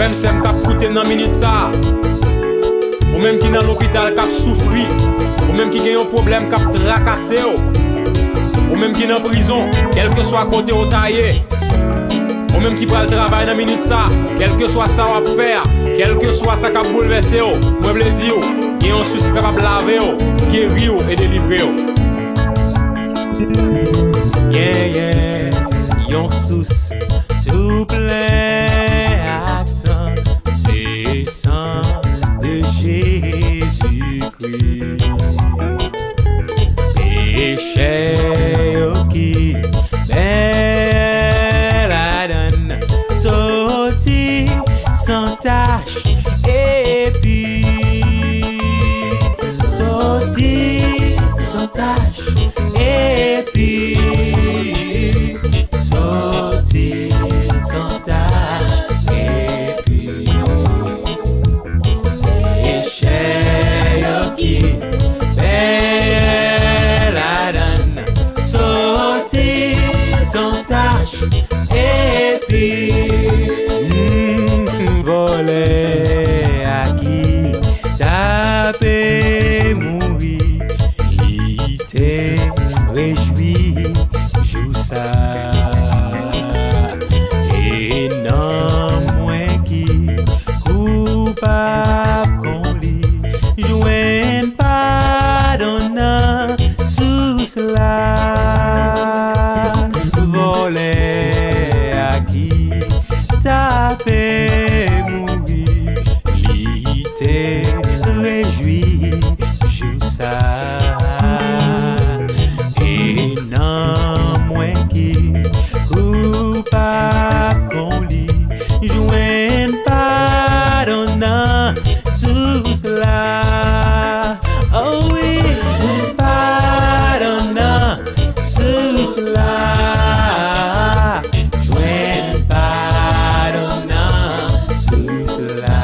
Frère Sem k'ap koute nan minute ça. Ou même qui dans l'hôpital k'ap souffri. Ou même qui gen un problème k'ap trakassé. Ou même qui dans prison, quel que soit côté au taillé. Ou même qui prend le travail dans minute ça, quel que soit ça va faire, quel que soit ça qu'a bouleversé, moi je dire, il y a un souci capable de laver, guérir et délivrer. Yeah, yon souci tout plein accent, c'est sang de Jésus-Christ. Péché qui sans tache et puis sorti sans tache et puis sorti sans tache et puis péché qui belle la donne sorti sans tache et puis voler à qui taper mourir, il t'est réjoui, joue ça. Et non moins qui coupable qu'on lit, joigne pas donnant sous cela. Voler à qui taper réjouis, joue ça. Et non moins qui coupable qu'on lit, joigne pas donnant sous cela. Oh oui, pas donnant sous cela. Joigne pas donnant sous cela.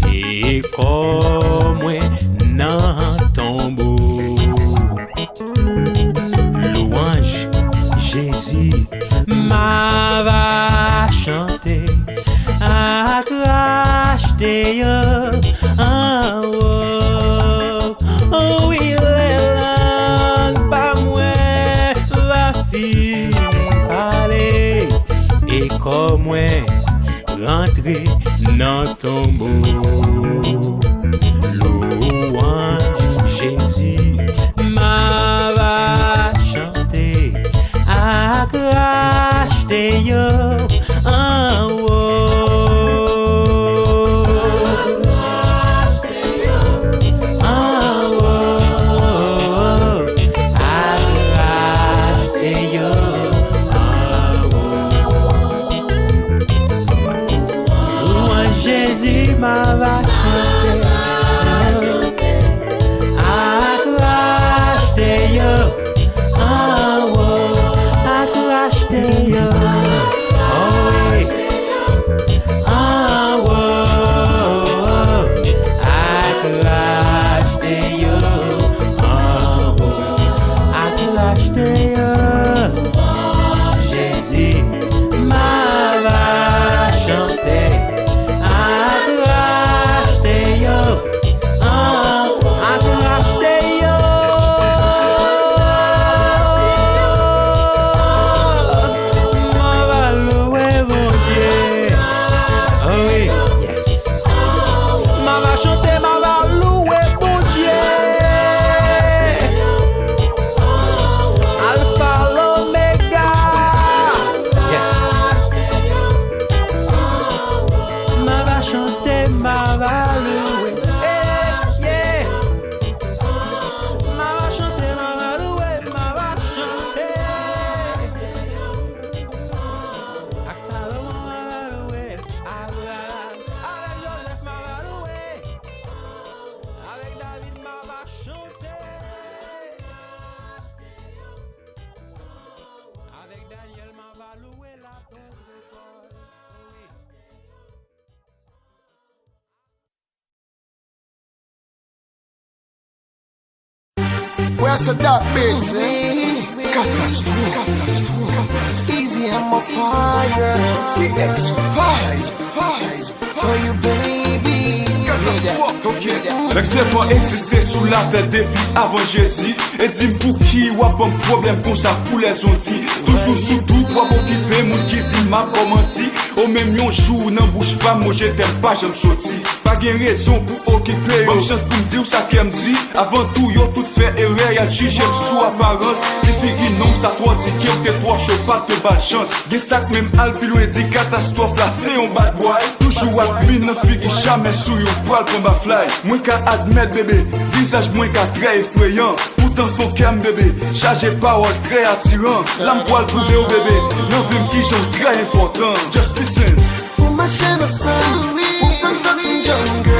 Et comme moi dans tombeau, louange Jésus m'a va chanter à racheter en haut. Oh oui, les langues pas moi va fin parler et comme moi rentrer dans tombeau. Louange Jésus m'a va chanter à racheter en haut. En haut, à racheter en haut. Louange Jésus m'a va Where's the dark bits? Catastrophe. Easy, I'm a fire. TX5 For you, baby. Lèk se pa eksiste sou la tè depi avan Jésus. E dim pou ki wap an problem kon sa pou les onti. Toujou sou tout wap okipe moun ki di ma komanti. Ou mèm yon jou nan bouche pa moje tem pa jam soti. Pa gen rezon pou okipe yo, chans pou m'di ou sa ke m'di. Avant tout yo tout fè erreur, yal jije sou apparence. Li figi nom sa fwadi ki ou te fwa chou pa te bad chance. Gen sak mèm al pilou e di katastrofe la se yon bad boy. Toujou admin nan figi chame sou yon poil kon ba fly. Mwen ka admet bébé, visage mwen ka très effrayant. Pourtant faut qu'aime bébé, chargé parole très attirant. L'âme poil prouvé au bébé, y'en vim qui sont très important. Just listen. Pour ma chaîne au sein, pour faire ça d'une jungle.